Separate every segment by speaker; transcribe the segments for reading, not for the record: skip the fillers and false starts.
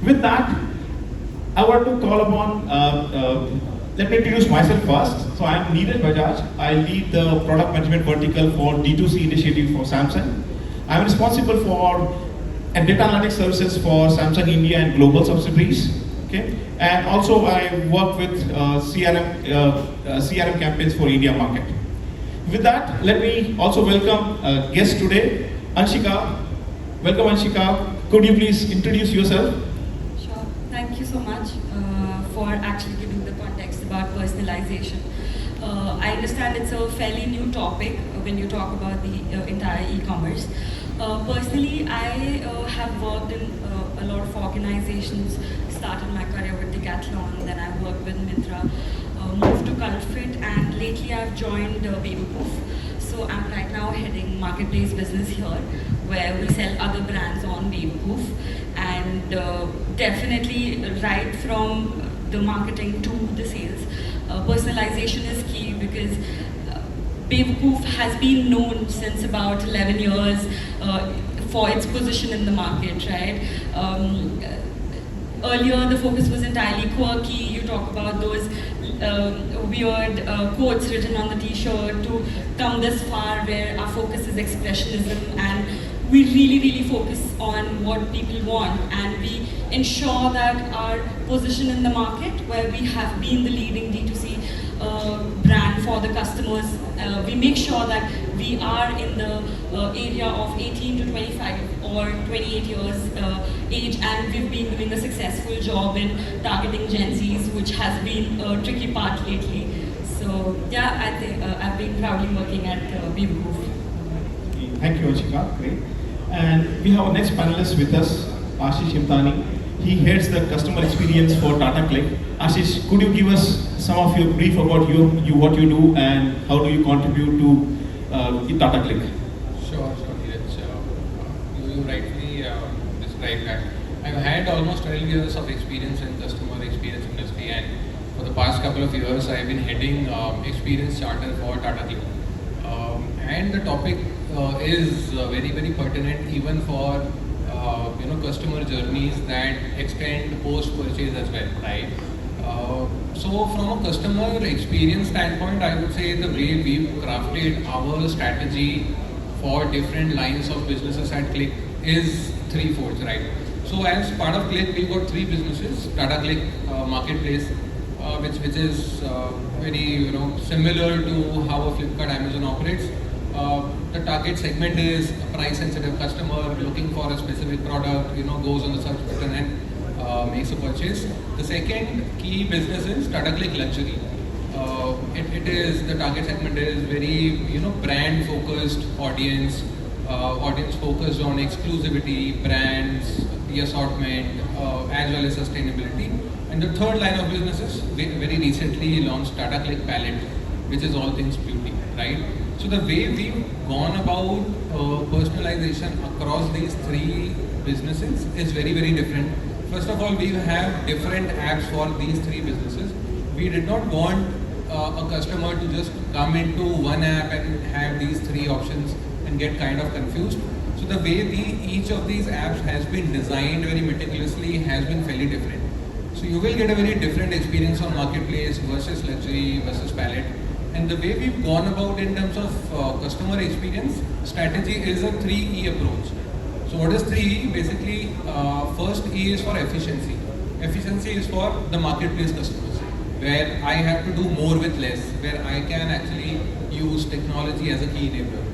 Speaker 1: With that, I want to call upon, let me introduce myself first. So I am Neeraj Bajaj. I lead the product management vertical for D2C initiative for Samsung. I am responsible for data analytics services for Samsung India and global subsidiaries. Okay, and also I work with CRM campaigns for India market. With that, let me also welcome guest today, Anshika. Welcome, Anshika. Could you please introduce yourself?
Speaker 2: Sure. Thank you so much for actually giving the context about personalization. I understand it's a fairly new topic when you talk about the entire e-commerce. Personally, I have worked in a lot of organizations, started my career with Decathlon, then I worked with Myntra, moved to CultFit, and lately I've joined Bewakoof. So I'm right now heading marketplace business here, where we sell other brands on Bewakoof, and definitely right from the marketing to the sales, personalization is key because Bewakoof has been known since about 11 years for its position in the market, right? Earlier, the focus was entirely quirky. You talk about those weird quotes written on the t-shirt to come this far where our focus is expressionism, and we really focus on what people want, and we ensure that our position in the market, where we have been the leading D2C brand for the customers, we make sure that we are in the area of 18 to 25 or 28 years age, and we've been doing a successful job in targeting Gen Zs, which has been a tricky part lately. So yeah, I think I've been proudly working at Bewakoof.
Speaker 1: Thank you, Anshika. Great. And we have our next panelist with us, Ashish Himtani. He heads the customer experience for Tata-Cliq. Ashish, could you give us some of your brief about what you do and how do you contribute to Tata-Cliq?
Speaker 3: Sure, Neeraj. You rightly described that. I've had almost 12 years of experience in customer experience industry, and for the past couple of years I've been heading experience charter for Tata-Cliq. And the topic is very pertinent even for customer journeys that extend post-purchase as well, right? So from a customer experience standpoint, I would say the way we've crafted our strategy for different lines of businesses at Cliq is threefold, right? So as part of Cliq, we've got three businesses: Tata-Cliq Marketplace, which is very similar to how a Flipkart, Amazon operates. The target segment is a price-sensitive customer looking for a specific product, goes on the search button and makes a purchase. The second key business is Tata-Cliq Luxury. It is, the target segment is very brand-focused audience focused on exclusivity, brands, the assortment, as well as sustainability. And the third line of businesses, we very recently launched Tata-Cliq Palette, which is all things beauty, right? So the way we've gone about personalization across these three businesses is very different. First of all, we have different apps for these three businesses. We did not want a customer to just come into one app and have these three options and get kind of confused. So the way each of these apps has been designed very meticulously has been fairly different. So you will get a very different experience on Marketplace versus Luxury versus Palette. And the way we've gone about in terms of customer experience strategy is a 3E approach. So what is 3E? Basically, first E is for efficiency. Efficiency is for the marketplace customers, where I have to do more with less, where I can actually use technology as a key enabler.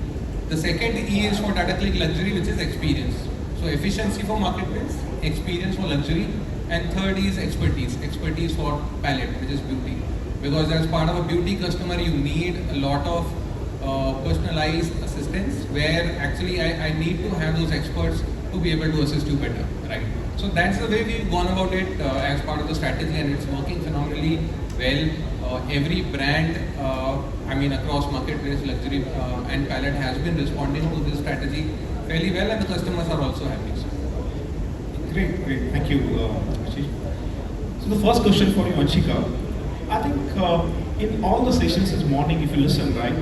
Speaker 3: The second E is for Tata-Cliq Luxury, which is experience. So efficiency for marketplace, experience for luxury, and third is expertise. Expertise for palette, which is beauty. Because as part of a beauty customer, you need a lot of personalized assistance, where actually I need to have those experts to be able to assist you better, right? So that's the way we've gone about it as part of the strategy, and it's working phenomenally well. Every brand, across marketplace, luxury and palette has been responding to this strategy fairly well, and the customers are also happy. So.
Speaker 1: Great. Thank you, Ashish. So the first question for you, Anshika. I think in all the sessions this morning, if you listen, right,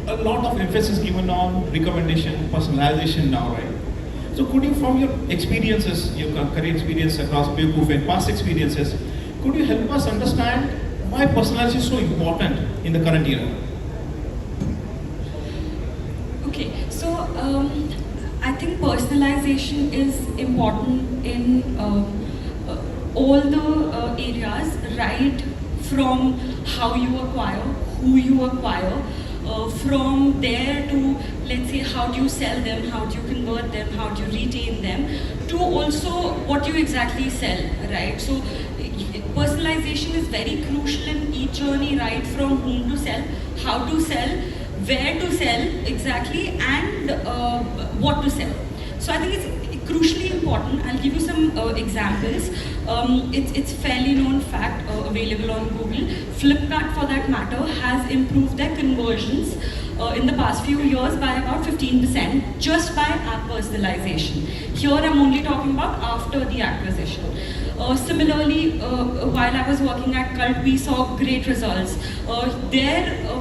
Speaker 1: a lot of emphasis given on recommendation, personalization now, right? So could you, from your experiences, your career experience across Bewakoof and past experiences, could you help us understand why personalization is so important in the current era?
Speaker 2: Okay, so I think personalization is important in all the areas, right from how you acquire, who you acquire, from there to, let's say, how do you sell them, how do you convert them, how do you retain them, to also what you exactly sell, right? So personalization is very crucial in each journey, right from whom to sell, how to sell, where to sell exactly, and what to sell. So I think it's crucially important. I'll give you some examples. It's fairly known fact, available on Google. Flipkart, for that matter, has improved their conversions in the past few years by about 15% just by app personalization. Here I'm only talking about after the acquisition. Similarly, while I was working at Cult, we saw great results.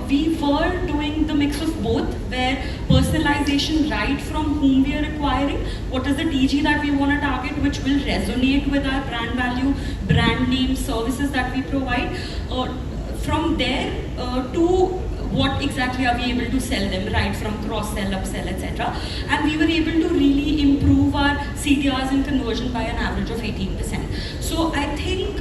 Speaker 2: We were doing the mix of both, where personalization right from whom we are acquiring, what is the TG that we want to target, which will resonate with our brand value, brand name, services that we provide. From there to what exactly are we able to sell them, right from cross-sell, upsell, etc. And we were able to really improve our CTRs and conversion by an average of 18%. So I think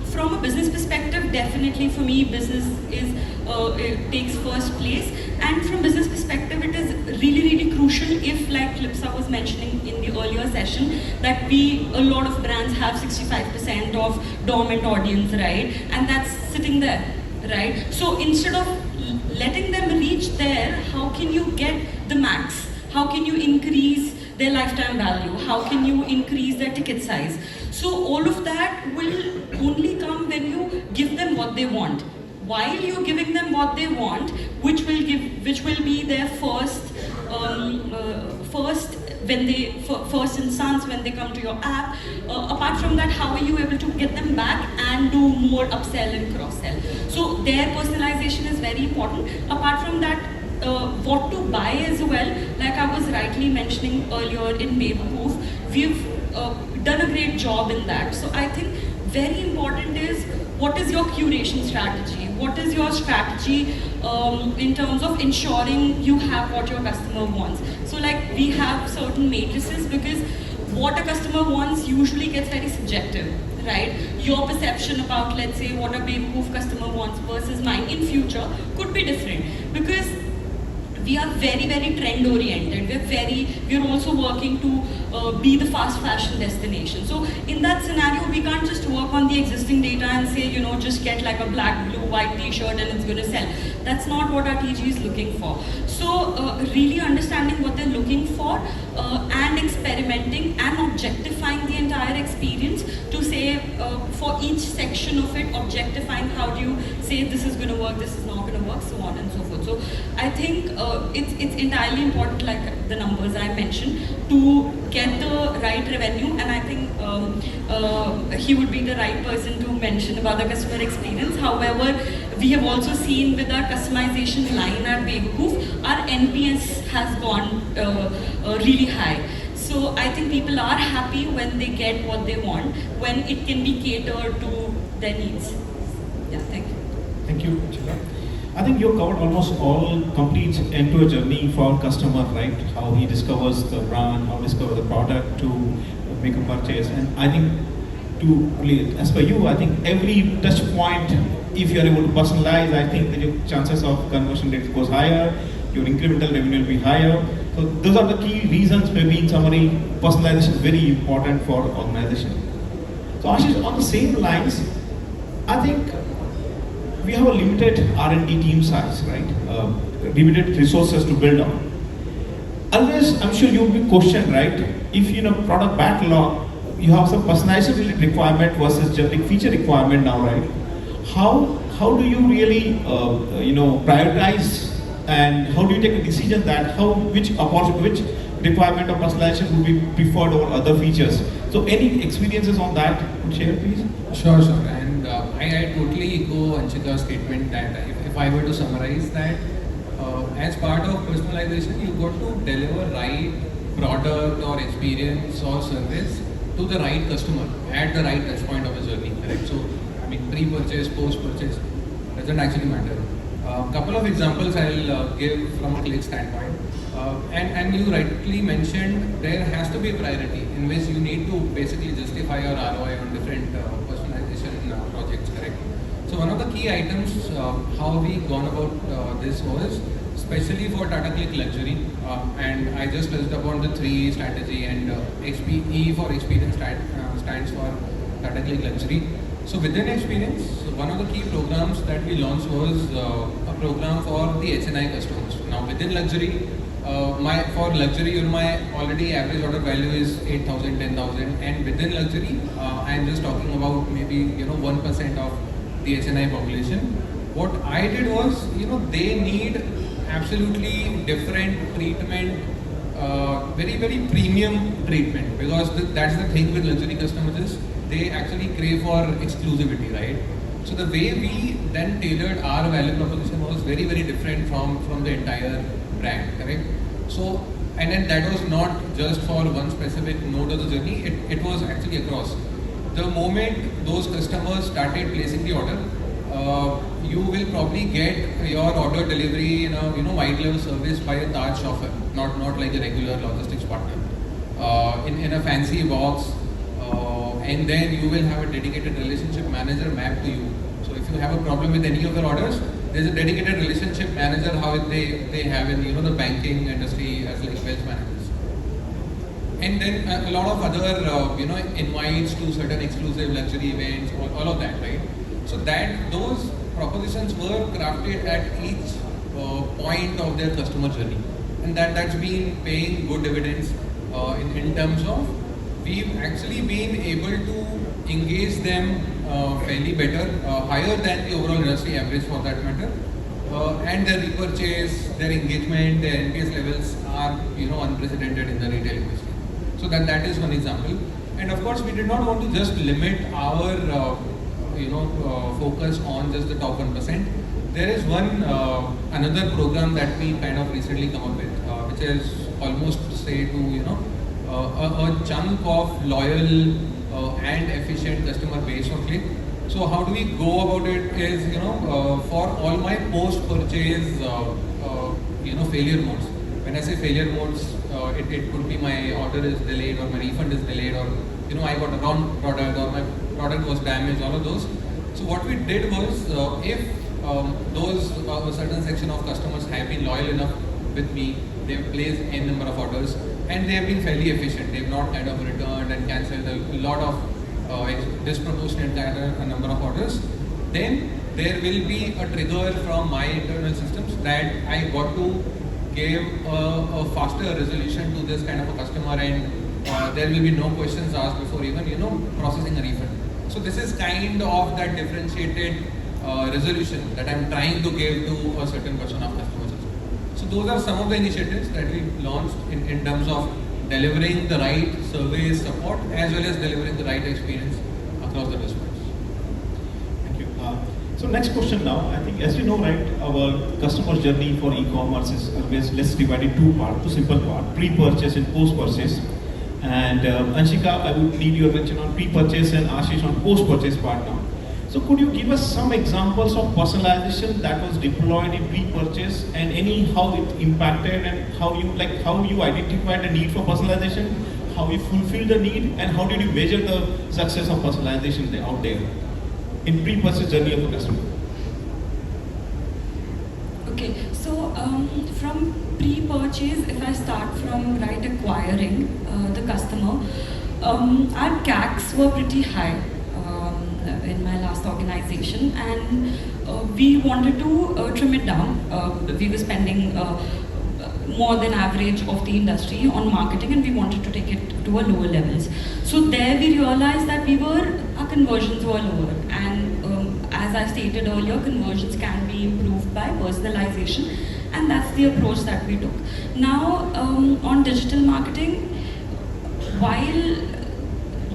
Speaker 2: from a business perspective, definitely for me, business is it takes first place. And from business perspective, it is really, really crucial if, like Lipsa was mentioning in the earlier session, that a lot of brands have 65% of dormant audience, right? And that's sitting there, right? So instead of letting them reach there, how can you get the max? How can you increase their lifetime value? How can you increase their ticket size? So all of that will only come when you give them what they want. While you're giving them what they want, which will be their first instance when they come to your app. Apart from that, how are you able to get them back and do more upsell and cross-sell? So their personalization is very important. Apart from that, what to buy as well, like I was rightly mentioning earlier in Bewakoof, we've done a great job in that. So I think very important is, what is your curation strategy? What is your strategy in terms of ensuring you have what your customer wants? So like we have certain matrices, because what a customer wants usually gets very subjective, right? Your perception about, let's say, what a Bewakoof customer wants versus mine in future could be different, because we are very, very trend oriented. We're also working to be the fast fashion destination. So in that scenario, we can't just work on the existing data and say, just get like a black, blue, white t-shirt and it's going to sell. That's not what our TG is looking for. So really understanding what they're looking for and experimenting and objectifying the entire experience to say for each section of it, objectifying how do you say this is going to work, this is not going to work, so on and so forth. So I think it's entirely important, like the numbers I mentioned, to get the right revenue, and I think he would be the right person to mention about the customer experience. However, we have also seen with our customization line at Bewakoof, our NPS has gone really high. So I think people are happy when they get what they want, when it can be catered to their needs. Yeah, thank you.
Speaker 1: Thank you, Chitra. I think you covered almost all complete end-to-end journey for our customer, right? How he discovers the brand, how he discovers the product to make a purchase. And I think as per you, I think every touch point, if you are able to personalize, I think that your chances of conversion rate goes higher, your incremental revenue will be higher. So those are the key reasons, maybe in summary, personalization is very important for organization. So Ashish, on the same lines, I think we have a limited R&D team size, right? Limited resources to build on. Always, I'm sure you will be questioned, right? If product backlog, you have some personalization requirement versus generic feature requirement now, right? How do you really prioritize, and how do you take a decision that which requirement of personalization would be preferred over other features? So any experiences on that, could share please?
Speaker 3: Sure. And I totally echo Anshika's statement that if I were to summarize that, as part of personalization, you got to deliver right product or experience or service to the right customer at the right touch point of the journey, correct? So, I mean, pre-purchase, post-purchase doesn't actually matter. A couple of examples I'll give from a Cliq standpoint. And you rightly mentioned there has to be a priority in which you need to basically justify your ROI on different personalization projects, correct? So one of the key items how we gone about this was especially for Tata-Cliq luxury, and I just touched upon the 3 strategy, and E for experience stands for Tata-Cliq luxury. So within experience, one of the key programs that we launched was a program for the HNI customers. Now within luxury, for luxury, my already average order value is 8,000, 10,000, and within luxury, I am just talking about maybe 1% of the HNI population. What I did was, they need absolutely different treatment, very premium treatment, because that's the thing with luxury customers is they actually crave for exclusivity, right? So the way we then tailored our value proposition was very different from the entire brand, correct? So, and then that was not just for one specific node of the journey, it was actually across. The moment those customers started placing the order, you will probably get your order delivery in a white level service by a Taj chauffeur, not like a regular logistics partner, in a fancy box, and then you will have a dedicated relationship manager mapped to you. So if you have a problem with any of your orders, there's a dedicated relationship manager how they have in the banking industry as like wealth managers. And then a lot of other invites to certain exclusive luxury events, all of that, right? So that those propositions were crafted at each point of their customer journey, and that's been paying good dividends in terms of we've actually been able to engage them fairly better, higher than the overall industry average for that matter, and their repurchase, their engagement, their NPS levels are unprecedented in the retail industry. So that is one example. And of course, we did not want to just limit our focus on just the top 1%. There is one another program that we kind of recently come up with, which is almost say to a chunk of loyal and efficient customer base of Cliq. So how do we go about it is for all my post-purchase failure modes. When I say failure modes, it could be my order is delayed or my refund is delayed, or I got a wrong product or my product was damaged, all of those. So what we did was, if those certain section of customers have been loyal enough with me, they've placed n number of orders and they have been fairly efficient. They've not kind of returned and cancelled a lot of disproportionate number of orders. Then there will be a trigger from my internal systems that I got to give a faster resolution to this kind of a customer, and there will be no questions asked before even processing a refund. So this is kind of that differentiated resolution that I'm trying to give to a certain person of customers. So those are some of the initiatives that we launched in terms of delivering the right service support as well as delivering the right experience across the touchpoints.
Speaker 1: Thank you. So next question now. I think as you know, right, our customer journey for e-commerce is always, let's divide it two parts, two simple parts: pre-purchase and post-purchase. And Anshika, I would need your attention on pre-purchase and Ashish on post-purchase part now. So could you give us some examples of personalization that was deployed in pre-purchase and how it impacted and how you identified the need for personalization, how you fulfilled the need, and how did you measure the success of personalization out there in pre-purchase journey of the customer?
Speaker 2: Okay, so from pre-purchase, if I start from acquiring the customer, our CACs were pretty high in my last organization, and we wanted to trim it down. We were spending more than average of the industry on marketing, and we wanted to take it to a lower levels. So there we realized that our conversions were lower, and as I stated earlier, conversions can be improved by personalization, and that's the approach that we took. Now on digital marketing, while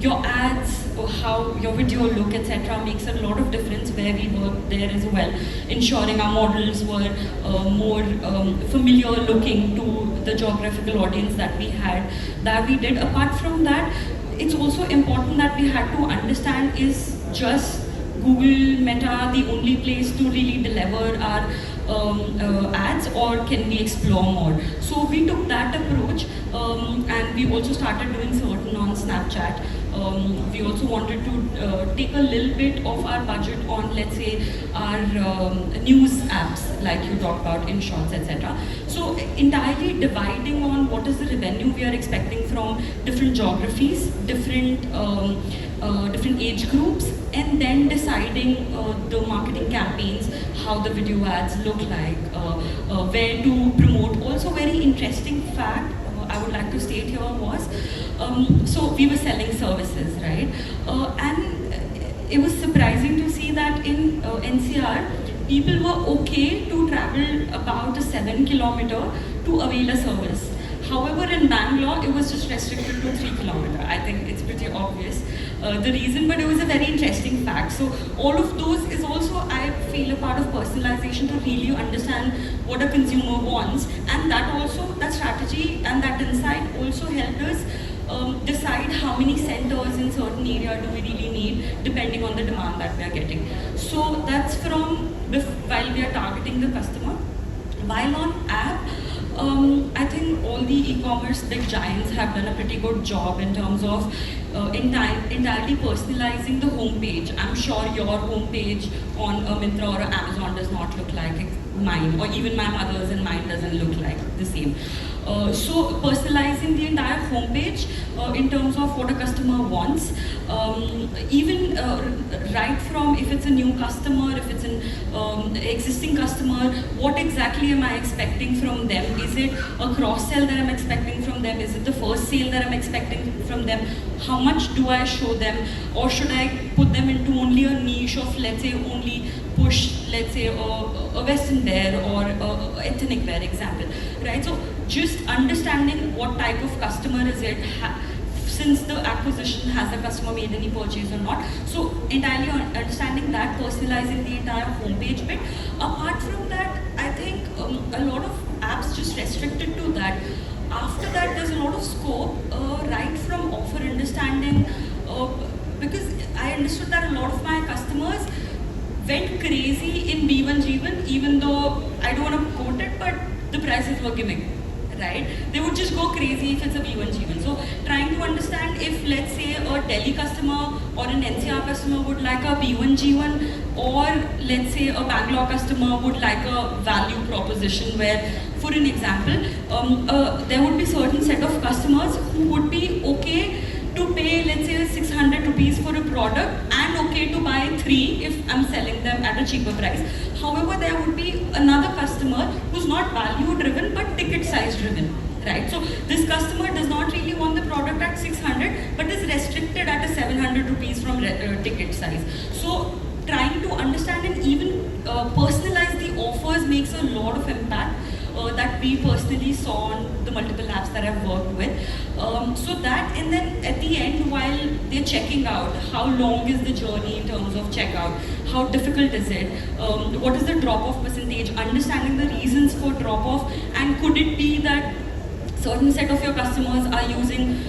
Speaker 2: your ads how your video look, etc., makes a lot of difference where we work there as well, ensuring our models were more familiar looking to the geographical audience that we had, that we did. Apart from that, it's also important that we had to understand, is just Google Meta the only place to really deliver our ads, or can we explore more? So we took that approach, and we also started doing certain on Snapchat. We also wanted to take a little bit of our budget on, let's say, our news apps, like you talked about, in shorts, etc. So entirely dividing on what is the revenue we are expecting from different geographies, different age groups, and then deciding the marketing campaigns, how the video ads look like, where to promote. Also, very interesting fact I would like to state here was, so we were selling services, right? And it was surprising to see that in NCR, people were okay to travel about a 7-kilometer to avail a service. However, in Bangalore, it was just restricted to 3 kilometers. I think it's pretty obvious the reason, but it was a very interesting fact. So all of those is also, I feel, a part of personalization to really understand what a consumer wants, and that also, that strategy and that insight also helped us decide how many centers in certain area do we really need, depending on the demand that we are getting. So that's from while we are targeting the customer. While on app, I think all the e-commerce big giants have done a pretty good job in terms of entirely personalizing the homepage. I'm sure your homepage on a Myntra or a Amazon does not look like mine, or even my mother's and mine doesn't look like the same. So personalizing the entire homepage in terms of what a customer wants, even right from if it's a new customer, if it's an existing customer, what exactly am I expecting from them? Is it a cross-sell that I'm expecting from them? Is it the first sale that I'm expecting from them? How much do I show them? Or should I put them into only a niche of, let's say, only push, let's say, a Western wear or ethnic wear example, right? So just understanding what type of customer is it, since the acquisition, has the customer made any purchase or not. So entirely understanding that, personalizing the entire homepage bit. Apart from that, I think a lot of apps just restricted to that. After that, there's a lot of scope, right from offer understanding, because I understood that a lot of my customers went crazy in B1 G1, even though I don't want to quote it, but the prices were giving, right? They would just go crazy if it's a B1 G1. So trying to understand if, let's say, a Delhi customer or an NCR customer would like a B1 G1, or let's say a Bangalore customer would like a value proposition where, for an example, there would be certain set of customers who would be okay to pay, let's say, 600 rupees for a product and okay to buy 3 if I'm selling them at a cheaper price. However, there would be another customer who's not value driven but ticket size driven, right? So this customer does not really want the product at 600 but is restricted at a 700 rupees from ticket size. So trying to understand and even personalize the offers makes a lot of impact. That we personally saw on the multiple apps that I've worked with. So that, and then at the end, while they're checking out, how long is the journey in terms of checkout? How difficult is it? What is the drop-off percentage? Understanding the reasons for drop-off, and could it be that certain set of your customers are using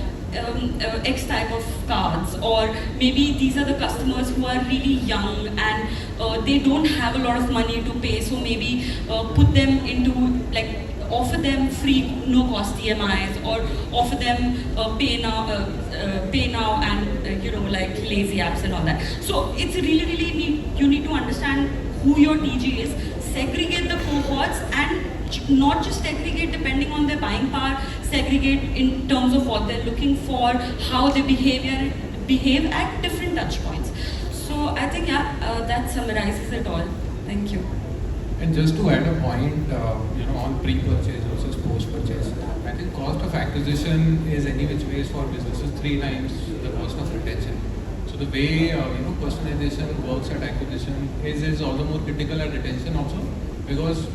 Speaker 2: X type of cards, or maybe these are the customers who are really young and they don't have a lot of money to pay, so maybe put them into, like, offer them free no cost EMIs, or offer them pay now and you know, like lazy apps and all that. So it's really you need to understand who your TG is, segregate the cohorts, and not just segregate depending on their buying power, segregate in terms of what they're looking for, how they behave at different touch points. So I think, yeah, that summarizes it all. Thank you.
Speaker 3: And just to add a point, on pre-purchase versus post-purchase, I think cost of acquisition is any which ways for businesses 3 times the cost of retention. So the way personalization works at acquisition is all the more critical at retention also, because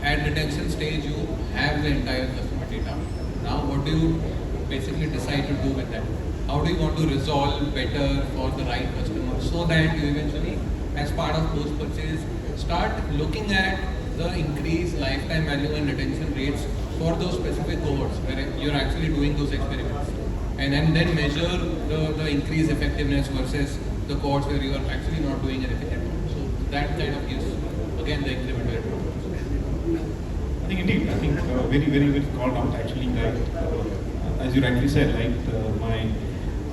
Speaker 3: at retention stage you have the entire customer data. Now what do you basically decide to do with that? how do you want to resolve better for the right customer, so that you eventually, as part of post purchase, start looking at the increased lifetime value and retention rates for those specific cohorts where you're actually doing those experiments, and then measure the increased effectiveness versus the cohorts where you are actually not doing anything at all. So that kind of gives, again, the incremental approach.
Speaker 1: I think indeed, I think very well called out actually, right? As you rightly said, right? My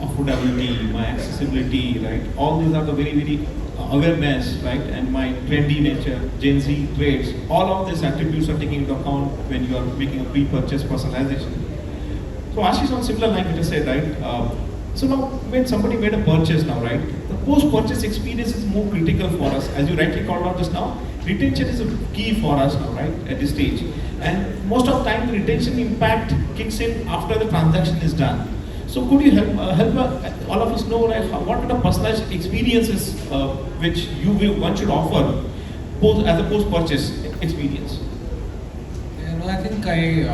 Speaker 1: affordability, my accessibility, right? All these are the very awareness, right? And my trendy nature, Gen Z traits, all of these attributes are taken into account when you are making a pre-purchase personalization. So Ashish, on similar line, you just said, right? So now, when somebody made a purchase now, right? The post-purchase experience is more critical for us, as you rightly called out just now. Retention is a key for us now, right? At this stage, and most of the time, the retention impact kicks in after the transaction is done. So could you help all of us know, like, what are the personalized experiences which one should offer as a post-purchase experience?
Speaker 3: Yeah, no, I think I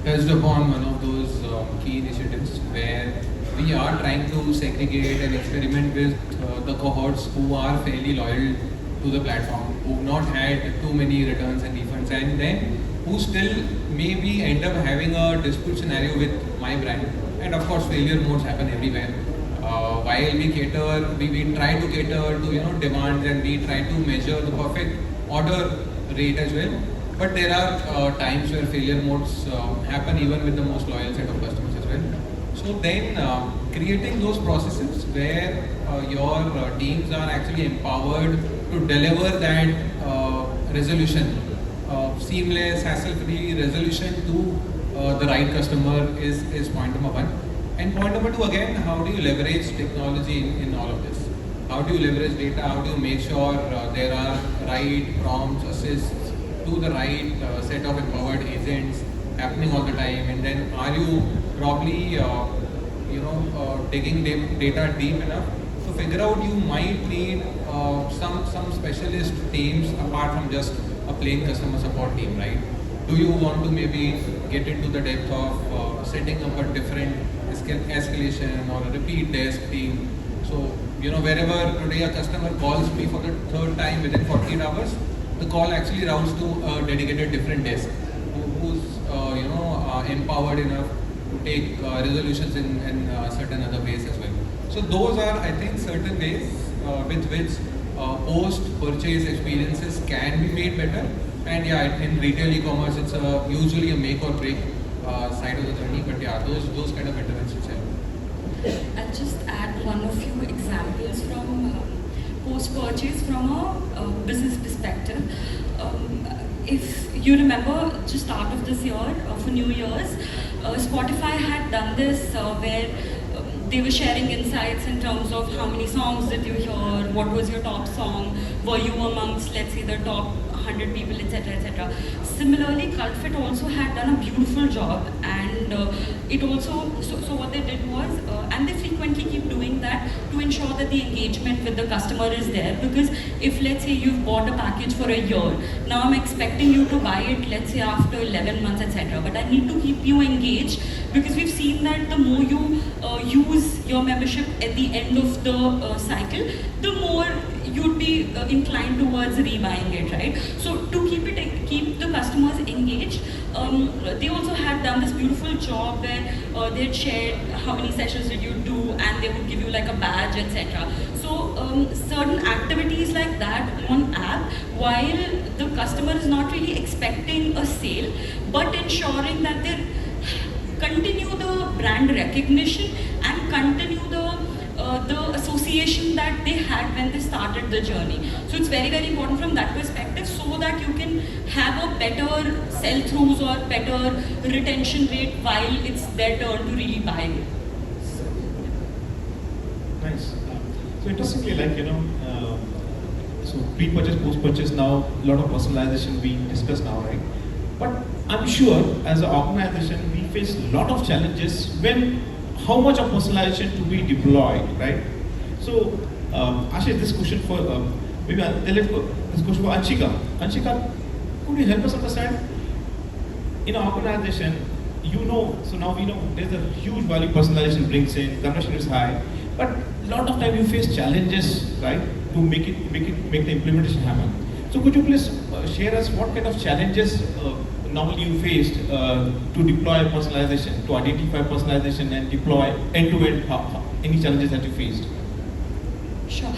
Speaker 3: touched upon one of those key initiatives where we are trying to segregate and experiment with the cohorts who are fairly loyal to the platform, who have not had too many returns and refunds, and then who still maybe end up having a dispute scenario with my brand. And of course, failure modes happen everywhere. While we try to cater to demands, and we try to measure the perfect order rate as well. But there are times where failure modes happen even with the most loyal set of customers as well. So then, creating those processes where your teams are actually empowered to deliver that resolution, seamless, hassle-free resolution to the right customer is point number one. And point number two, again, how do you leverage technology in all of this? How do you leverage data? How do you make sure there are right prompts, assists to the right set of empowered agents happening all the time? And then are you probably digging data deep enough to figure out you might need some specialist teams apart from just a plain customer support team, right? Do you want to maybe get into the depth of setting up a different escalation or a repeat desk team? So, wherever today a customer calls me for the third time within 48 hours, the call actually routes to a dedicated different desk who's empowered enough to take resolutions in certain other ways as well. So those are, I think, certain ways with which post-purchase experiences can be made better. And yeah, in retail e-commerce, it's usually a make or break side of the journey. But yeah, those kind of interventions help.
Speaker 2: I'll just add one or few examples from post-purchase from a business perspective. If you remember, just start of this year, for New Year's, Spotify had done this where they were sharing insights in terms of how many songs did you hear, what was your top song, were you amongst, let's say, the top 100 people, etc., etc. Similarly, Cultfit also had done a beautiful job, and it also, so what they did was, and they frequently keep doing that to ensure that the engagement with the customer is there, because if, let's say, you've bought a package for a year, now I'm expecting you to buy it, let's say, after 11 months, etc. But I need to keep you engaged, because we've seen that the more you use your membership at the end of the cycle, the more you'd be inclined towards rebuying it, right? So to keep the customers engaged, they also had done this beautiful job where they had shared how many sessions did you do, and they would give you like a badge, etc. So certain activities like that on app, while the customer is not really expecting a sale, but ensuring that they continue the brand recognition and continue the association that they had when they started the journey. So it's very, very important from that perspective, so that you can have a better sell-throughs or better retention rate while it's their turn to really buy it.
Speaker 1: Nice. So interestingly, so pre-purchase, post-purchase, now a lot of personalization being discussed now, right? But I'm sure as an organization, we face a lot of challenges when how much of personalization to be deployed, right? So, Ashish, this question for maybe let's go. This question for Anshika. Anshika, could you help us understand? In an organization, so now we know there's a huge value personalization brings in, conversion is high, but a lot of time you face challenges, right, to make the implementation happen. So could you please share us what kind of challenges normally you faced to deploy personalization, to identify personalization and deploy end-to-end, any challenges that you faced?
Speaker 2: Sure.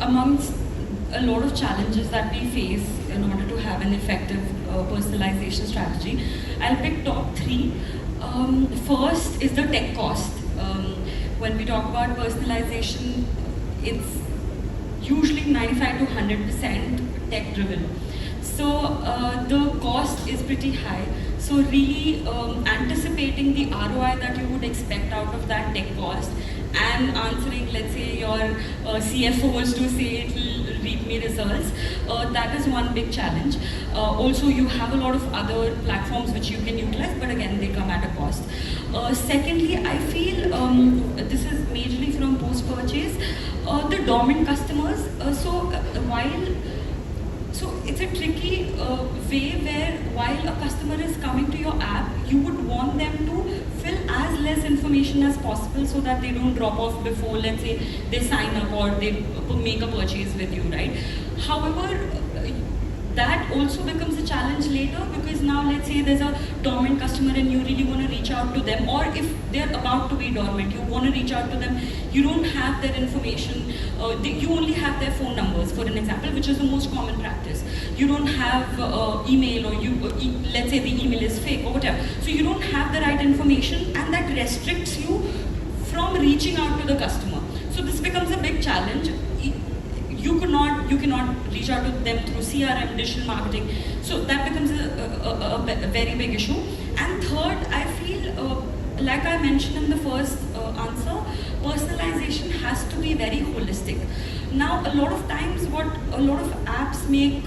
Speaker 2: Amongst a lot of challenges that we face in order to have an effective personalization strategy, I'll pick top three. First is the tech cost. When we talk about personalization, it's usually 95 to 100% tech driven. So the cost is pretty high. So really anticipating the ROI that you would expect out of that tech cost and answering, let's say, your CFOs to say it will reap me results, that is one big challenge. Also, you have a lot of other platforms which you can utilize, but again, they come at a cost. Secondly, I feel this is majorly from post-purchase, the dormant customers. So it's a tricky way where while a customer is coming to your app, you would want them to fill as less information as possible so that they don't drop off before, let's say, they sign up or they make a purchase with you, right? However, that also becomes a challenge later, because now let's say there's a dormant customer and you really want to reach out to them, or if they're about to be dormant, you want to reach out to them, you don't have their information, you only have their phone numbers, for an example, which is the most common practice. You don't have email, or let's say the email is fake or whatever. So you don't have the right information, and that restricts you from reaching out to the customer. So this becomes a big challenge. You cannot reach out to them through CRM, digital marketing. So that becomes a very big issue. And third, I feel, like I mentioned in the first answer, personalization has to be very holistic. Now, a lot of times what a lot of apps make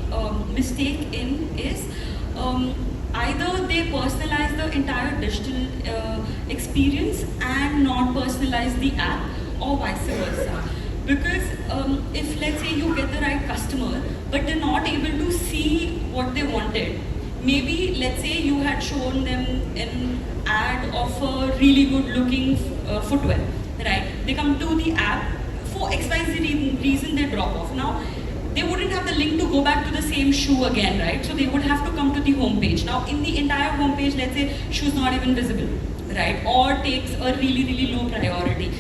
Speaker 2: mistake in is either they personalize the entire digital experience and not personalize the app, or vice versa. Because if, let's say, you get the right customer, but they're not able to see what they wanted, maybe, let's say, you had shown them an ad of a really good looking footwear, right? They come to the app, for XYZ reason they drop off. Now, they wouldn't have the link to go back to the same shoe again, right? So they would have to come to the home page. Now, in the entire home page, let's say, shoe's not even visible, right? Or takes a really, really low priority.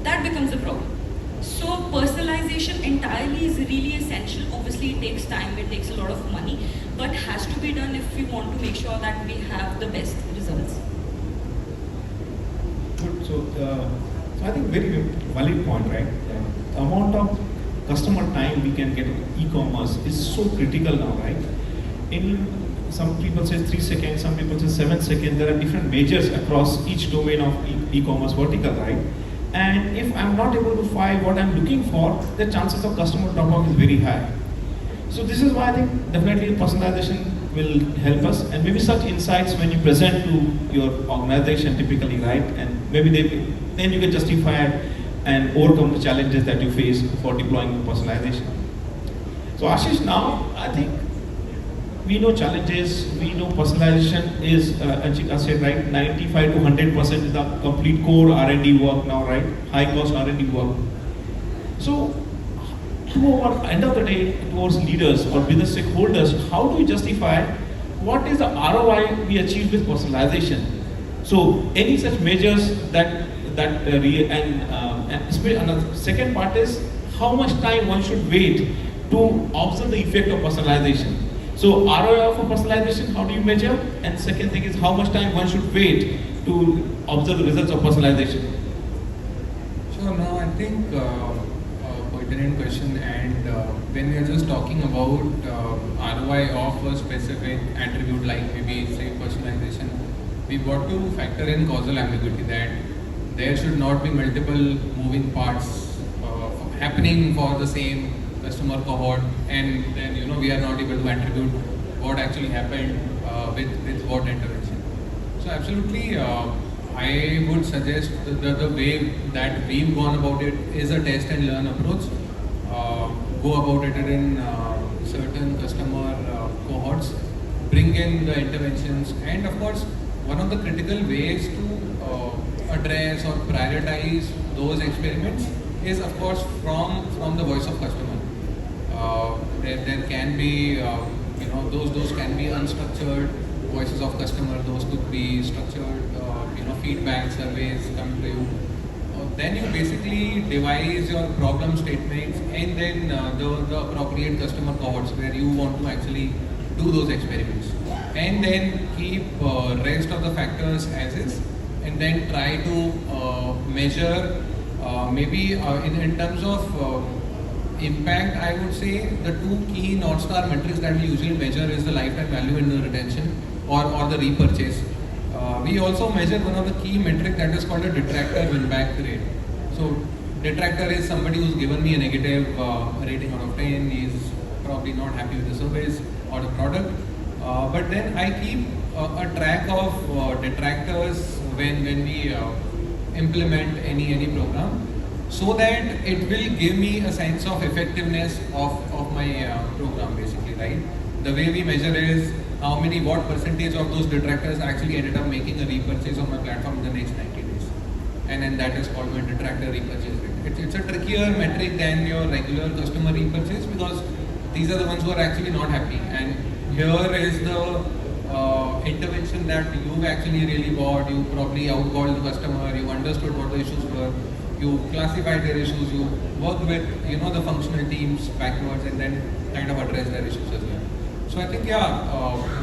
Speaker 2: That becomes a problem. So personalization entirely is really essential. Obviously, it takes time, it takes a lot of money, but has to be done if we want to make sure that we have the best results.
Speaker 1: Good. So I think very valid point, right? The amount of customer time we can get on e-commerce is so critical now, right? Some people say 3 seconds, some people say 7 seconds. There are different measures across each domain of e-commerce vertical, right? And if I'm not able to find what I'm looking for, the chances of customer drop-off is very high. So this is why I think definitely personalization will help us, and maybe such insights when you present to your organization typically, right? And maybe then you can justify and overcome the challenges that you face for deploying personalization. So Ashish, now I think we know challenges, we know personalization is, Anshika said, right, 95 to 100% is the complete core R&D work now, right? High cost R&D work. So, at the end of the day, towards leaders or business stakeholders, how do we justify what is the ROI we achieve with personalization? So, any such measures and the second part is how much time one should wait to observe the effect of personalization. So ROI for personalization, how do you measure? And second thing is how much time one should wait to observe the results of personalization?
Speaker 3: Sure, now I think pertinent question, and when we are just talking about ROI of a specific attribute like maybe say personalization, we've got to factor in causal ambiguity, that there should not be multiple moving parts happening for the same customer cohort, and then we are not able to attribute what actually happened with what intervention. So absolutely, I would suggest the way that we've gone about it is a test and learn approach. Go about it in certain customer cohorts, bring in the interventions, and of course, one of the critical ways to address or prioritize those experiments is, of course, from the voice of customer. There can be, those can be unstructured voices of customer. Those could be structured, feedback surveys come to you. Then you basically devise your problem statements and then the appropriate customer cohorts where you want to actually do those experiments, and then keep rest of the factors as is, and then try to measure maybe in terms of impact. I would say the two key North Star metrics that we usually measure is the lifetime value and the retention, or the repurchase. We also measure one of the key metric that is called a detractor win-back rate. So detractor is somebody who's given me a negative rating out of 10. He's probably not happy with the service or the product. But then I keep a track of detractors when we implement any program, so that it will give me a sense of effectiveness of my program, basically, right? The way we measure is what percentage of those detractors actually ended up making a repurchase on my platform in the next 90 days. And then that is called my detractor repurchase rate. It's a trickier metric than your regular customer repurchase, because these are the ones who are actually not happy. And here is the intervention that you actually really bought. You probably outcalled the customer, you understood what the issues were, you classified their issues, you worked with the functional teams backwards, and then kind of address their issues as well. So I think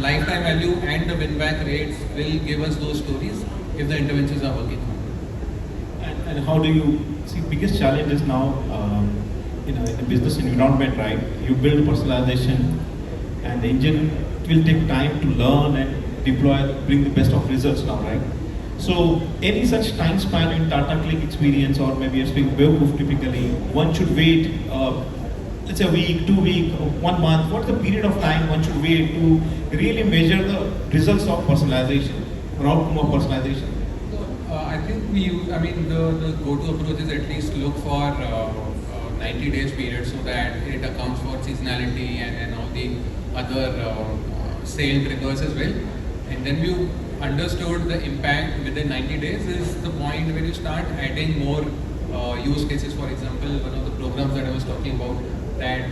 Speaker 3: lifetime value and the win-back rates will give us those stories if the interventions are working.
Speaker 1: And how do you see biggest challenges now in a business environment, right? You build personalization, and the engine will take time to learn and deploy, bring the best of results now, right? So any such time span in Tata-Cliq experience, or maybe speaking Bewakoof typically, one should wait, let's say a week, 2 weeks, 1 month. What's the period of time one should wait to really measure the results of personalization or outcome of personalization?
Speaker 3: I think the go-to approach is at least look for 90 days period, so that it accounts for seasonality and all the other sale triggers as well. And then you understood the impact within 90 days is the point where you start adding more use cases. For example, one of the programs that I was talking about, that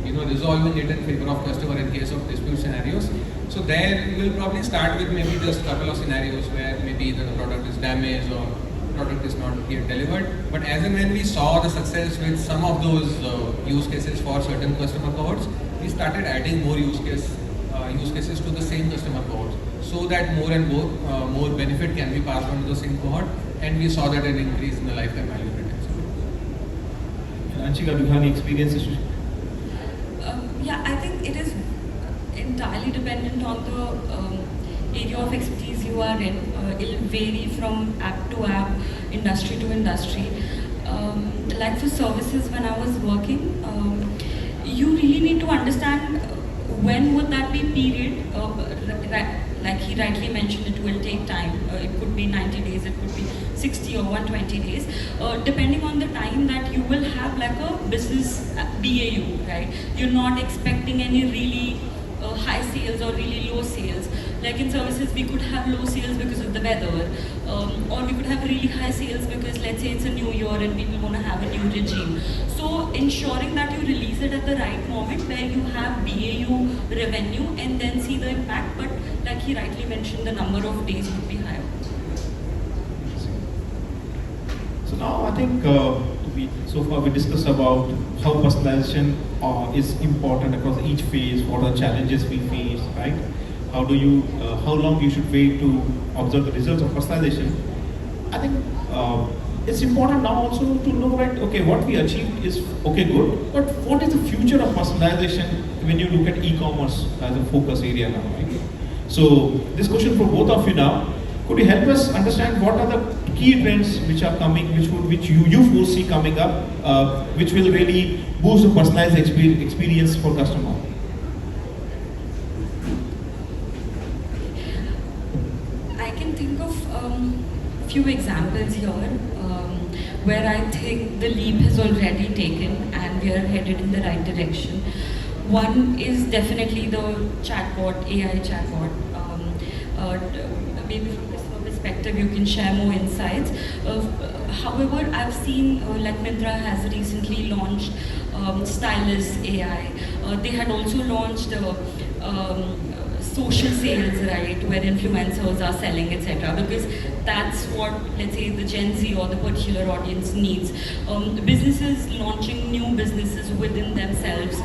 Speaker 3: resolving it in favor of customer in case of dispute scenarios. So there you will probably start with maybe just a couple of scenarios where maybe the product is damaged or product is not yet delivered. But as and when we saw the success with some of those use cases for certain customer cohorts, we started adding more use cases to the same customer cohorts, so that more and more benefit can be passed on to the same cohort, and we saw that an increase in the lifetime value retention.
Speaker 1: Anshika, do you have any experiences?
Speaker 2: Yeah, I think it is entirely dependent on the area of expertise you are in. It will vary from app to app, industry to industry. Like for services, when I was working, you really need to understand when would that be period. Like he rightly mentioned, it will take time. It could be 90 days, it could be 60 or 120 days, depending on the time that you will have like a business BAU, right? You're not expecting any really high sales or really low sales. Like in services, we could have low sales because of the weather, or we could have really high sales because, let's say, it's a new year and people want to have a new regime. So ensuring that you release it at the right moment where you have BAU revenue and then see the impact. But like he rightly mentioned, the number of days would be higher.
Speaker 1: So now I think so far we discussed about how personalization is important across each phase, what are the challenges we face, right? How long you should wait to observe the results of personalization. I think it's important now also to know, right, okay, what we achieved is okay, good, but what is the future of personalization when you look at e-commerce as a focus area now, right? So this question for both of you now, could you help us understand what are the key trends which are coming, which you foresee coming up, which will really boost the personalized experience for customer?
Speaker 2: I can think of few examples here where I think the leap has already taken and we are headed in the right direction. One is definitely the chatbot, AI chatbot. Maybe from this perspective, you can share more insights. However, I've seen like Myntra has recently launched Stylus AI. They had also launched social sales, right, where influencers are selling, etc. Because that's what, let's say, the Gen Z or the particular audience needs. Businesses launching new businesses within themselves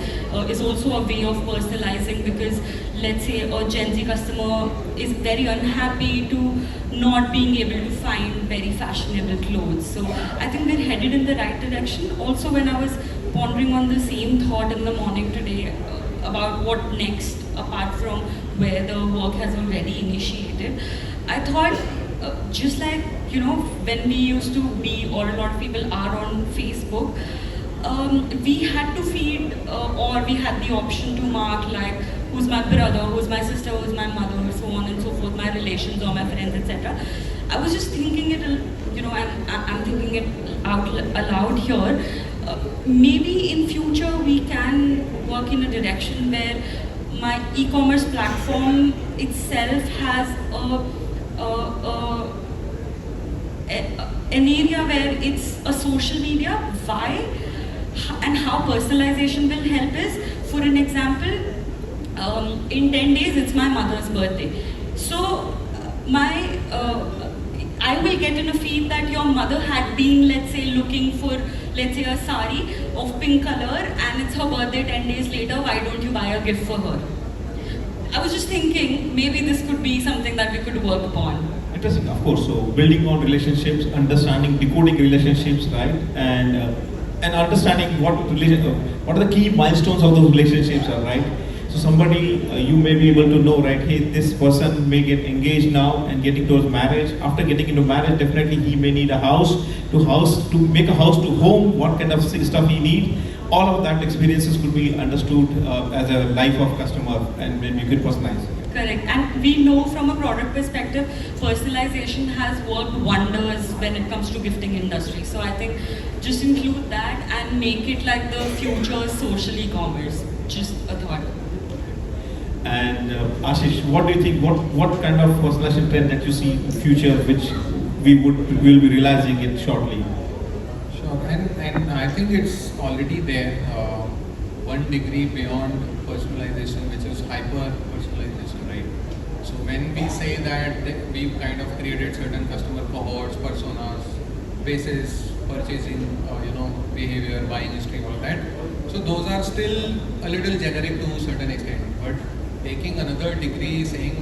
Speaker 2: is also a way of personalizing, because let's say a Gen Z customer is very unhappy to not being able to find very fashionable clothes. So I think we're headed in the right direction. Also, when I was pondering on the same thought in the morning today about what next, apart from where the work has already initiated, I thought just like, you know, when we used to be, or a lot of people are on Facebook, we had to feed or we had the option to mark like who's my brother, who's my sister, who's my mother, so on and so forth, my relations or my friends, etc. I was just thinking it, you know, I'm thinking it out aloud here. Maybe in future we can work in a direction where my e-commerce platform itself has an area where it's a social media. Why and how personalization will help is, for an example, in 10 days it's my mother's birthday. So I will get in a feed that your mother had been, let's say, looking for, let's say, a sari of pink color, and it's her birthday 10 days later, why don't you buy a gift for her? I was just thinking, maybe this could be something that we could work upon.
Speaker 1: Interesting, of course. So building on relationships, understanding, decoding relationships, right, and understanding what are the key milestones of those relationships are, right. So somebody, you may be able to know, right, hey, this person may get engaged now and getting towards marriage. After getting into marriage, definitely he may need a house to make a house to home, what kind of stuff he need. All of that experiences could be understood as a life of customer, and maybe you could personalize.
Speaker 2: Correct. And we know from a product perspective, personalization has worked wonders when it comes to gifting industry. So I think just include that and make it like the future social e-commerce. Just a thought.
Speaker 1: And Ashish, what do you think? What kind of personalization trend that you see in the future, which we will be realizing it shortly?
Speaker 3: Sure, and I think it's already there. 1 degree beyond personalization, which is hyper personalization, right? So when we say that we've kind of created certain customer cohorts, personas, basis, purchasing, behavior, buying history, all that. So those are still a little generic to a certain extent, but taking another degree, saying,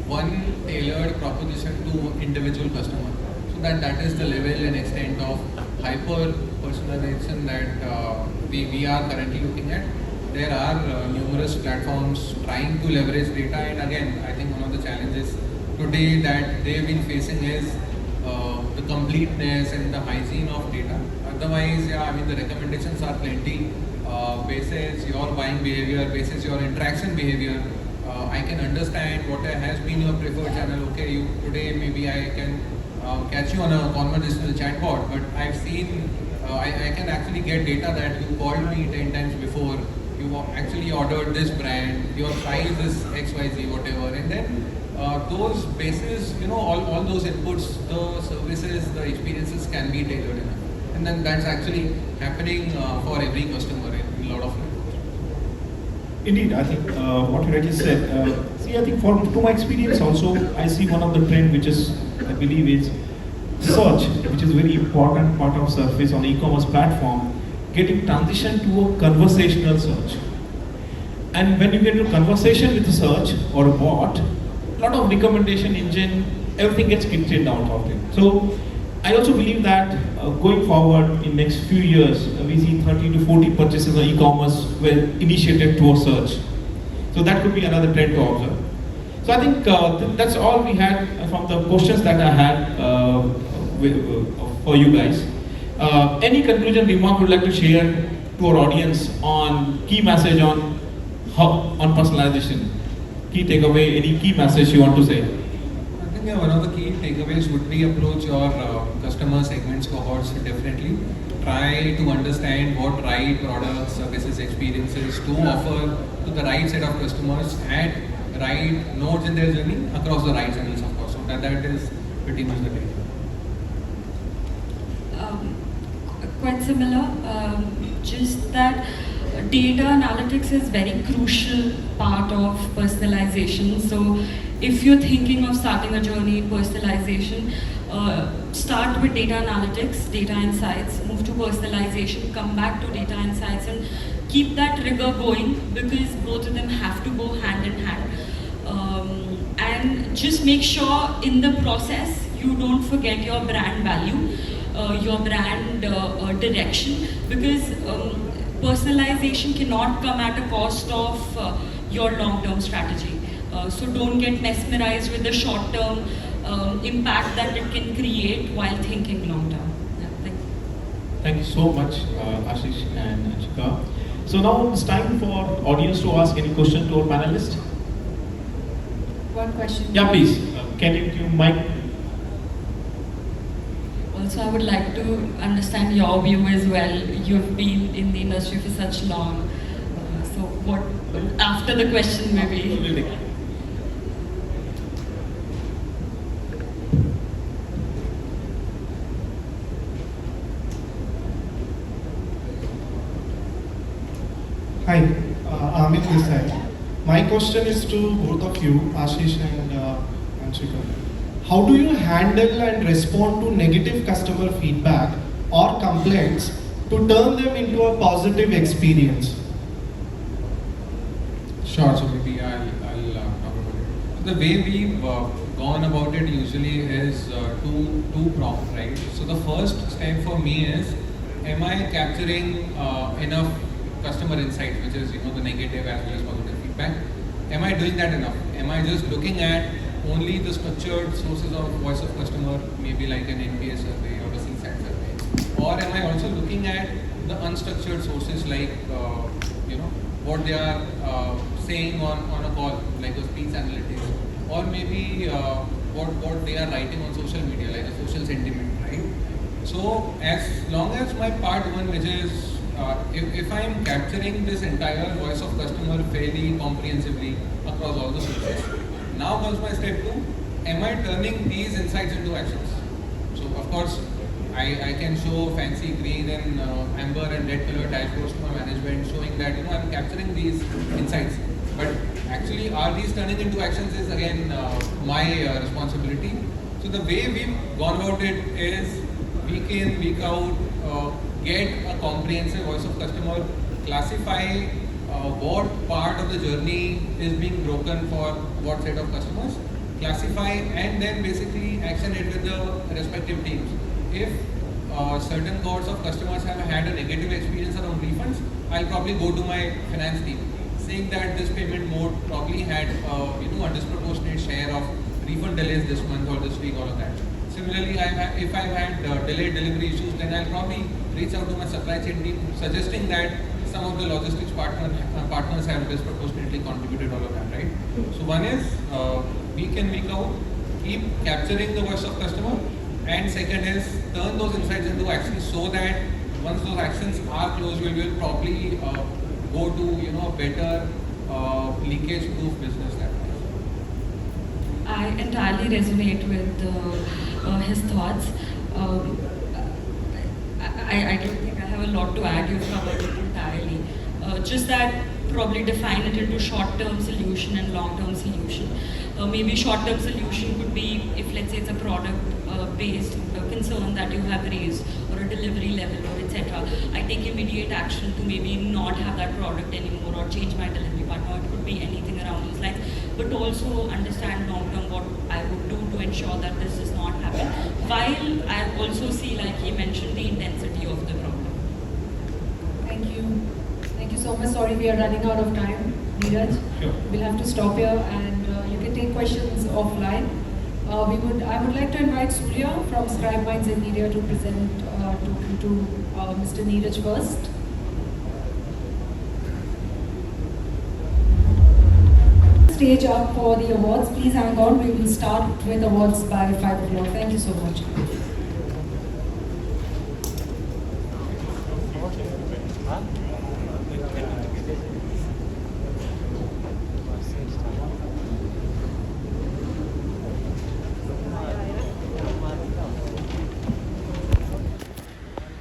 Speaker 3: one tailored proposition to individual customer. So that is the level and extent of hyper personalization that we are currently looking at. There are numerous platforms trying to leverage data, and again, I think one of the challenges today that they've been facing is the completeness and the hygiene of data. Otherwise, the recommendations are plenty. Basis your buying behavior, basis your interaction behavior, I can understand what has been your preferred channel. Okay, today maybe I can catch you on a conversational chatbot, but I've seen, I can actually get data that you called me 10 times before, you actually ordered this brand, your size is XYZ, whatever, and then those bases, all those inputs, the services, the experiences can be tailored enough. And then that's actually happening for every customer in a lot of networks.
Speaker 1: Indeed, I think what you rightly said. I think to my experience also, I see one of the trend which is, I believe, is search, which is a very important part of surface on e-commerce platform, getting transition to a conversational search. And when you get to conversation with a search or a bot, a lot of recommendation engine, everything gets kicked out of it. So I also believe that going forward in next few years, we see 30 to 40 purchases on e-commerce were initiated through a search. So that could be another trend to observe. So I think that's all we had from the questions that I had for you guys. Any conclusion remark would like to share to our audience on key message on personalization? Key takeaway, any key message you want to say?
Speaker 3: I think one of the key takeaways would be approach your customer segments cohorts differently. try to understand what right products, services, experiences to offer to the right set of customers at right nodes in their journey across the right channels, of course. So that is pretty much the case.
Speaker 2: Quite similar, just that data analytics is very crucial part of personalization. So if you're thinking of starting a journey in personalization, start with data analytics, data insights, move to personalization, come back to data insights, and keep that rigor going, because both of them have to go hand in hand. And just make sure in the process you don't forget your brand value, your brand direction, because personalization cannot come at a cost of your long-term strategy. So don't get mesmerized with the short-term impact that it can create while thinking long-term. Yeah, thank you.
Speaker 1: Thank you so much, Ashish and Anshika. So now it's time for audience to ask any question to our panelists.
Speaker 4: One question.
Speaker 1: Yeah, please. Can you mic?
Speaker 2: Also, I would like to understand your view as well. You've been in the industry for such long. So what, after the question maybe.
Speaker 5: Hi, Amit this side. My question is to both of you, Ashish and Anshika. How do you handle and respond to negative customer feedback or complaints to turn them into a positive experience?
Speaker 3: Sure, so maybe I'll talk about it. The way we've gone about it usually is two-pronged, right? So the first step for me is, am I capturing enough customer insight, which is the negative as well as positive feedback? Am I doing that enough? Am I just looking at only the structured sources of voice of customer, maybe like an NPS survey or a CSAT survey? Or am I also looking at the unstructured sources like what they are saying on a call, like a speech analytics, or maybe what they are writing on social media, like a social sentiment, right? So as long as my part one, which is if I am capturing this entire voice of customer fairly comprehensively across all the sources, now comes my step two. Am I turning these insights into actions? So of course, I can show fancy green and amber and red color dashboards to my management, showing that I'm capturing these insights. But actually, are these turning into actions is again my responsibility. So the way we've gone about it is week in, week out, get a comprehensive voice of customer, classify what part of the journey is being broken for what set of customers, classify and then basically action it with the respective teams. If certain cohorts of customers have had a negative experience around refunds, I'll probably go to my finance team, saying that this payment mode probably had a disproportionate share of refund delays this month or this week, all of that. Similarly, if I've had delayed delivery issues, then I'll probably reach out to my supply chain team, suggesting that some of the logistics partners have disproportionately contributed all of that, right? So one is week in, week out, keep capturing the voice of customer, and second is turn those insights into actions so that once those actions are closed, we will probably go to a better leakage-proof business that way.
Speaker 2: I entirely resonate with his thoughts. I don't think I have a lot to add. You've covered it entirely. Just that probably define it into short-term solution and long-term solution. Maybe short-term solution could be if, let's say, it's a product-based concern that you have raised, or a delivery level, or etc. I take immediate action to maybe not have that product anymore, or change my delivery partner. It could be anything around those lines. But also understand long-term what I would do to ensure that this does not happen. While I also see, like he mentioned, the intensity of the problem.
Speaker 4: Thank you. Thank you so much. Sorry, we are running out of time. Neeraj,
Speaker 1: Sure.
Speaker 4: we'll have to stop here, and you can take questions offline. I would like to invite Surya from Scribe Minds and Media to present to Mr. Neeraj first. Stage up for the awards. Please hang on. We will start with awards by 5 o'clock. Thank you so much.